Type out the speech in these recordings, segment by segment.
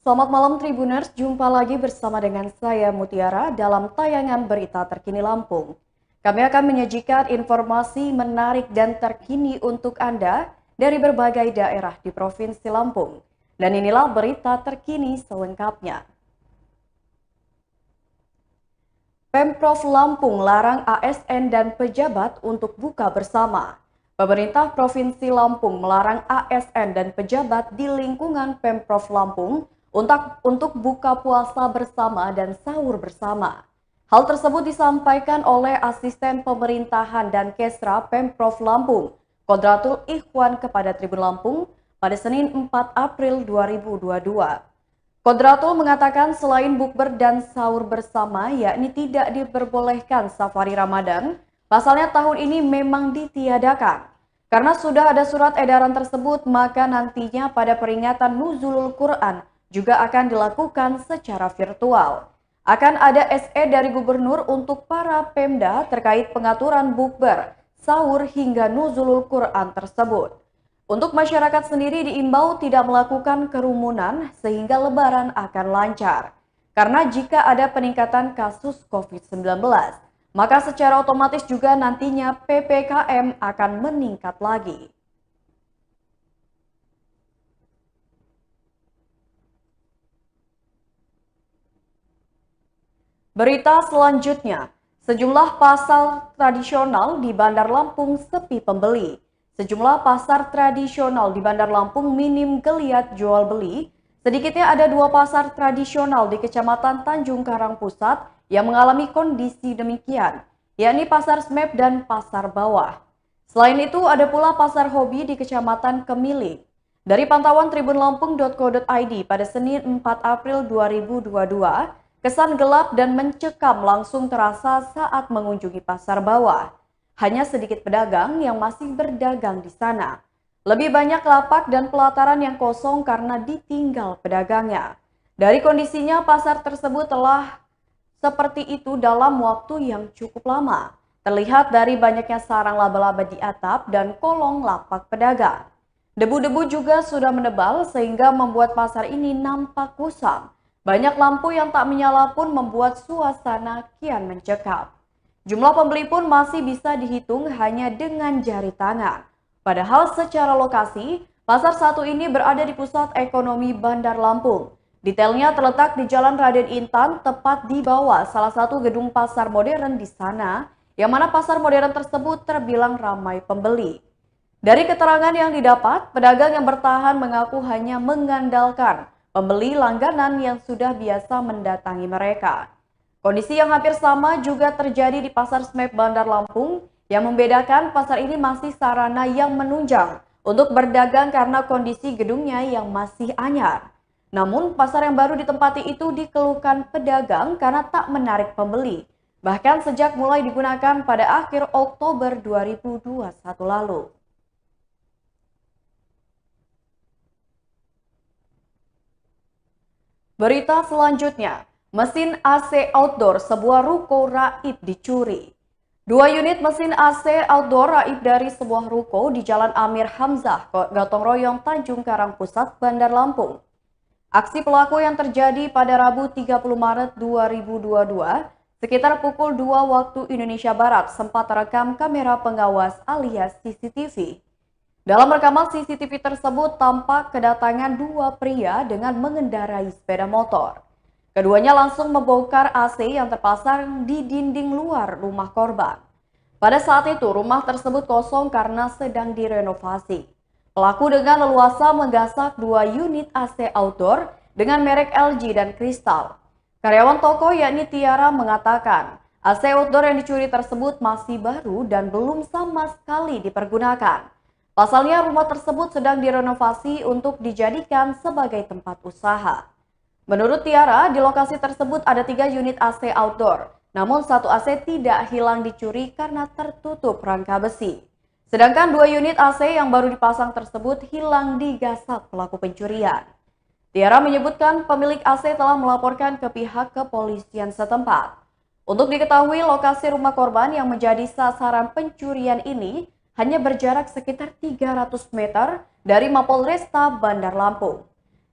Selamat malam Tribuners, jumpa lagi bersama dengan saya Mutiara dalam tayangan berita terkini Lampung. Kami akan menyajikan informasi menarik dan terkini untuk Anda dari berbagai daerah di Provinsi Lampung. Dan inilah berita terkini selengkapnya. Pemprov Lampung larang ASN dan pejabat untuk buka bersama. Pemerintah Provinsi Lampung melarang ASN dan pejabat di lingkungan Pemprov Lampung untuk buka puasa bersama dan sahur bersama. Hal tersebut disampaikan oleh Asisten Pemerintahan dan Kesra Pemprov Lampung, Kodratul Ikhwan kepada Tribun Lampung pada Senin 4 April 2022. Kodratul mengatakan selain bukber dan sahur bersama yakni tidak diperbolehkan safari Ramadan, pasalnya tahun ini memang ditiadakan. Karena sudah ada surat edaran tersebut, maka nantinya pada peringatan Nuzulul Quran juga akan dilakukan secara virtual. Akan ada SE dari gubernur untuk para Pemda terkait pengaturan bukber, sahur hingga Nuzulul Quran tersebut. Untuk masyarakat sendiri diimbau tidak melakukan kerumunan sehingga lebaran akan lancar. Karena jika ada peningkatan kasus COVID-19, maka secara otomatis juga nantinya PPKM akan meningkat lagi. Berita selanjutnya, sejumlah pasar tradisional di Bandar Lampung sepi pembeli. Sejumlah pasar tradisional di Bandar Lampung minim geliat jual beli. Sedikitnya ada 2 pasar tradisional di Kecamatan Tanjung Karang Pusat yang mengalami kondisi demikian, yakni Pasar Smep dan Pasar Bawah. Selain itu ada pula pasar hobi di Kecamatan Kemiling. Dari pantauan tribunlampung.co.id pada Senin 4 April 2022, kesan gelap dan mencekam langsung terasa saat mengunjungi Pasar Bawah. Hanya sedikit pedagang yang masih berdagang di sana. Lebih banyak lapak dan pelataran yang kosong karena ditinggal pedagangnya. Dari kondisinya, pasar tersebut telah seperti itu dalam waktu yang cukup lama. Terlihat dari banyaknya sarang laba-laba di atap dan kolong lapak pedagang. Debu-debu juga sudah menebal sehingga membuat pasar ini nampak kusam. Banyak lampu yang tak menyala pun membuat suasana kian mencekam. Jumlah pembeli pun masih bisa dihitung hanya dengan jari tangan. Padahal secara lokasi, pasar satu ini berada di pusat ekonomi Bandar Lampung. Detailnya terletak di Jalan Raden Intan, tepat di bawah salah satu gedung pasar modern di sana, yang mana pasar modern tersebut terbilang ramai pembeli. Dari keterangan yang didapat, pedagang yang bertahan mengaku hanya mengandalkan pembeli langganan yang sudah biasa mendatangi mereka. Kondisi yang hampir sama juga terjadi di Pasar Smep Bandar Lampung, yang membedakan pasar ini masih sarana yang menunjang untuk berdagang karena kondisi gedungnya yang masih anyar. Namun pasar yang baru ditempati itu dikeluhkan pedagang karena tak menarik pembeli, bahkan sejak mulai digunakan pada akhir Oktober 2021 lalu. Berita selanjutnya, mesin AC outdoor sebuah ruko raib dicuri. 2 unit mesin AC outdoor raib dari sebuah ruko di Jalan Amir Hamzah, Gotong Royong, Tanjung Karang Pusat, Bandar Lampung. Aksi pelaku yang terjadi pada Rabu 30 Maret 2022 sekitar pukul 2 waktu Indonesia Barat sempat terekam kamera pengawas alias CCTV. Dalam rekaman CCTV tersebut tampak kedatangan 2 pria dengan mengendarai sepeda motor. Keduanya langsung membongkar AC yang terpasang di dinding luar rumah korban. Pada saat itu rumah tersebut kosong karena sedang direnovasi. Pelaku dengan leluasa menggasak 2 unit AC outdoor dengan merek LG dan Kristal. Karyawan toko yakni Tiara mengatakan AC outdoor yang dicuri tersebut masih baru dan belum sama sekali dipergunakan. Pasalnya rumah tersebut sedang direnovasi untuk dijadikan sebagai tempat usaha. Menurut Tiara, di lokasi tersebut ada 3 unit AC outdoor, namun 1 AC tidak hilang dicuri karena tertutup rangka besi. Sedangkan 2 unit AC yang baru dipasang tersebut hilang digasak pelaku pencurian. Tiara menyebutkan pemilik AC telah melaporkan ke pihak kepolisian setempat. Untuk diketahui, lokasi rumah korban yang menjadi sasaran pencurian ini hanya berjarak sekitar 300 meter dari Mapolresta Bandar Lampung.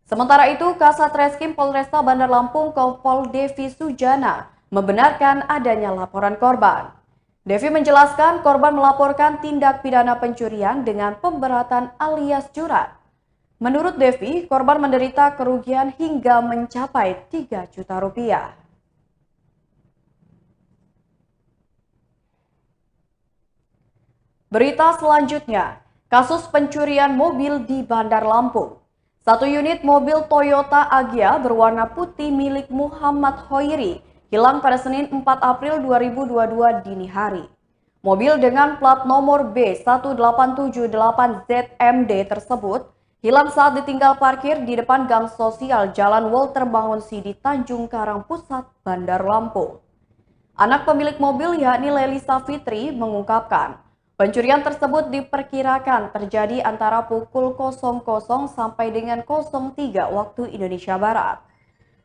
Sementara itu, Kasat Reskrim Polresta Bandar Lampung Kompol Devi Sujana membenarkan adanya laporan korban. Devi menjelaskan korban melaporkan tindak pidana pencurian dengan pemberatan alias curang. Menurut Devi, korban menderita kerugian hingga mencapai 3 juta rupiah. Berita selanjutnya, kasus pencurian mobil di Bandar Lampung. Satu unit mobil Toyota Agya berwarna putih milik Muhammad Hoiri hilang pada Senin 4 April 2022 dini hari. Mobil dengan plat nomor B1878ZMD tersebut hilang saat ditinggal parkir di depan gang sosial Jalan Walter Bangunsi di Tanjung Karang Pusat, Bandar Lampung. Anak pemilik mobil yakni Lelisa Fitri mengungkapkan, pencurian tersebut diperkirakan terjadi antara pukul 00 sampai dengan 03 waktu Indonesia Barat.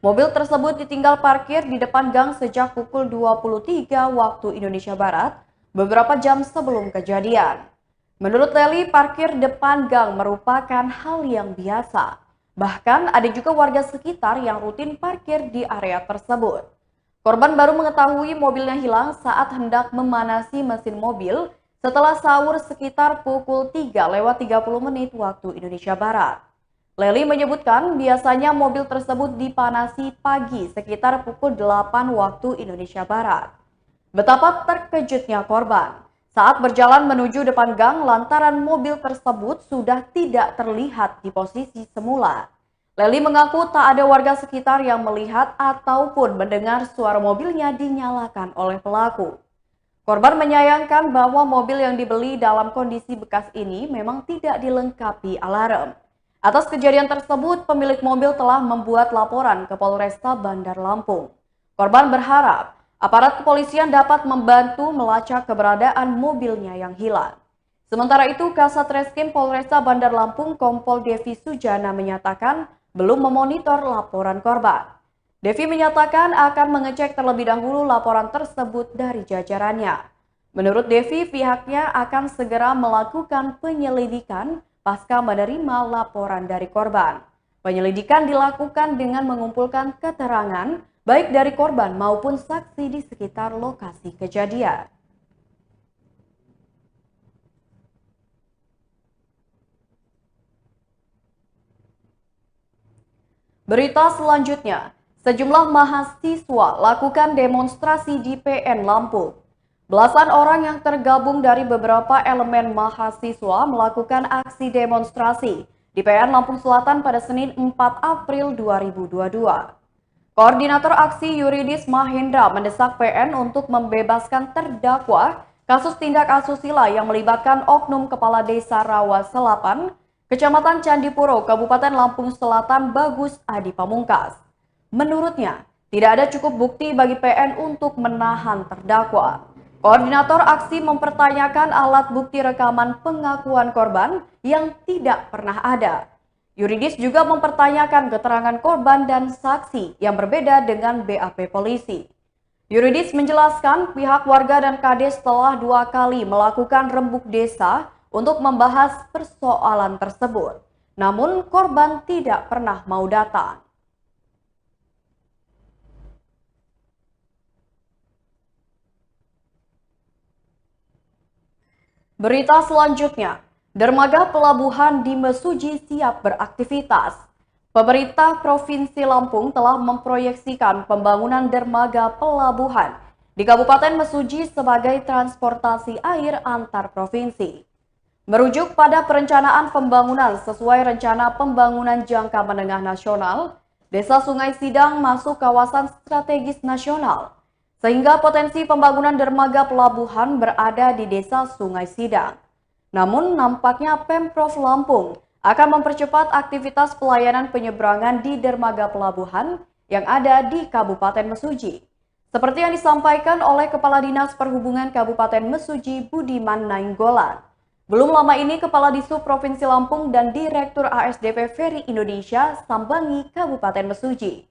Mobil tersebut ditinggal parkir di depan gang sejak pukul 23 waktu Indonesia Barat, beberapa jam sebelum kejadian. Menurut Leli, parkir depan gang merupakan hal yang biasa. Bahkan ada juga warga sekitar yang rutin parkir di area tersebut. Korban baru mengetahui mobilnya hilang saat hendak memanasi mesin mobil setelah sahur sekitar pukul 3:30 waktu Indonesia Barat. Leli menyebutkan biasanya mobil tersebut dipanasi pagi sekitar pukul 8 waktu Indonesia Barat. Betapa terkejutnya korban saat berjalan menuju depan gang lantaran mobil tersebut sudah tidak terlihat di posisi semula. Leli mengaku tak ada warga sekitar yang melihat ataupun mendengar suara mobilnya dinyalakan oleh pelaku. Korban menyayangkan bahwa mobil yang dibeli dalam kondisi bekas ini memang tidak dilengkapi alarm. Atas kejadian tersebut, pemilik mobil telah membuat laporan ke Polresta Bandar Lampung. Korban berharap aparat kepolisian dapat membantu melacak keberadaan mobilnya yang hilang. Sementara itu, Kasat Reskrim Polresta Bandar Lampung Kompol Devi Sujana menyatakan belum memonitor laporan korban. Devi menyatakan akan mengecek terlebih dahulu laporan tersebut dari jajarannya. Menurut Devi, pihaknya akan segera melakukan penyelidikan pasca menerima laporan dari korban. Penyelidikan dilakukan dengan mengumpulkan keterangan baik dari korban maupun saksi di sekitar lokasi kejadian. Berita selanjutnya, sejumlah mahasiswa lakukan demonstrasi di PN Lampung. Belasan orang yang tergabung dari beberapa elemen mahasiswa melakukan aksi demonstrasi di PN Lampung Selatan pada Senin 4 April 2022. Koordinator aksi yuridis Mahendra mendesak PN untuk membebaskan terdakwa kasus tindak asusila yang melibatkan oknum Kepala Desa Rawa Selapan, Kecamatan Candipuro, Kabupaten Lampung Selatan Bagus Adi Pamungkas. Menurutnya, tidak ada cukup bukti bagi PN untuk menahan terdakwa. Koordinator aksi mempertanyakan alat bukti rekaman pengakuan korban yang tidak pernah ada. Yuridis juga mempertanyakan keterangan korban dan saksi yang berbeda dengan BAP polisi. Yuridis menjelaskan pihak warga dan Kades telah 2 kali melakukan rembuk desa untuk membahas persoalan tersebut. Namun korban tidak pernah mau datang. Berita selanjutnya, dermaga pelabuhan di Mesuji siap beraktivitas. Pemerintah Provinsi Lampung telah memproyeksikan pembangunan dermaga pelabuhan di Kabupaten Mesuji sebagai transportasi air antar provinsi. Merujuk pada perencanaan pembangunan sesuai rencana pembangunan jangka menengah nasional, Desa Sungai Sidang masuk kawasan strategis nasional, sehingga potensi pembangunan dermaga pelabuhan berada di Desa Sungai Sidang. Namun nampaknya Pemprov Lampung akan mempercepat aktivitas pelayanan penyeberangan di dermaga pelabuhan yang ada di Kabupaten Mesuji. Seperti yang disampaikan oleh Kepala Dinas Perhubungan Kabupaten Mesuji Budiman Nainggolan. Belum lama ini Kepala Disub Provinsi Lampung dan Direktur ASDP Ferry Indonesia sambangi Kabupaten Mesuji.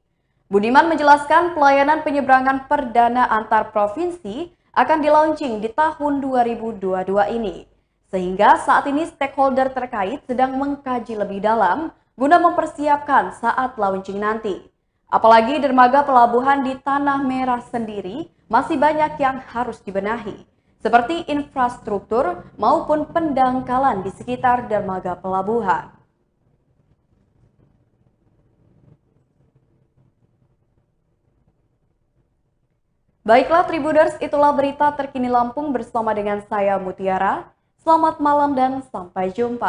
Budiman menjelaskan pelayanan penyeberangan perdana antar provinsi akan di-launching di tahun 2022 ini. Sehingga saat ini stakeholder terkait sedang mengkaji lebih dalam guna mempersiapkan saat launching nanti. Apalagi dermaga pelabuhan di Tanah Merah sendiri masih banyak yang harus dibenahi, seperti infrastruktur maupun pendangkalan di sekitar dermaga pelabuhan. Baiklah Tribuners, itulah berita terkini Lampung bersama dengan saya Mutiara. Selamat malam dan sampai jumpa.